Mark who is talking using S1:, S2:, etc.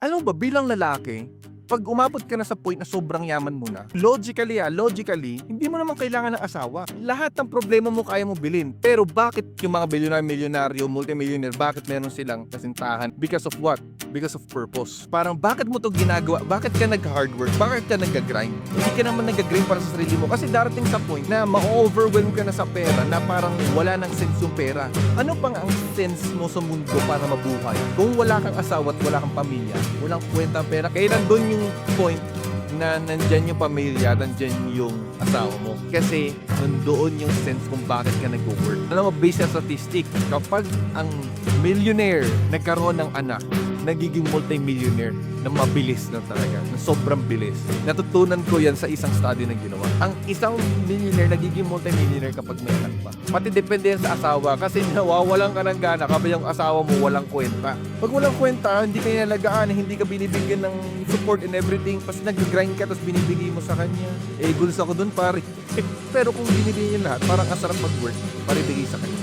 S1: Alam mo ba, bilang lalaki, pag umabot ka na sa point na sobrang yaman mo na, logically, hindi mo naman kailangan ng asawa. Lahat ng problema mo kaya mo bilhin. Pero bakit yung mga milyonaryo, multimillionaire, bakit meron silang kasintahan? Because of what? Because of purpose. Parang bakit mo to ginagawa? Bakit ka nag-hard work? Bakit ka nag-grind? Hindi ka naman nag-grind para sa sarili mo kasi darating sa point na ma-overwhelm ka na sa pera na parang wala nang sense yung pera. Ano pang ang sense mo sa mundo para mabuhay? Kung wala kang asawa at wala kang pamilya, walang kwenta ang pera. Kaya nandun yung point na nandyan yung pamilya, nandyan yung asawa mo. Kasi nandoon yung sense kung bakit ka nag-work. Alam mo, based sa statistic, kapag ang millionaire nagkaroon ng anak, nagiging multi-millionaire na mabilis lang talaga, na sobrang bilis. Natutunan ko yan sa isang study na ginawa. Ang isang millionaire nagiging multi-millionaire kapag may anak pa. Pati depende yan sa asawa kasi nawawalan ka ng gana kapag yung asawa mo walang kwenta. Pag walang kwenta, hindi ka nilalagaan, hindi ka binibigyan ng support and everything, pas nag-grind ka tapos binibigay mo sa kanya. Guls ako dun pare. Pero kung binibigyan niya lahat, parang asarap mag-work, paribigay sa kanya.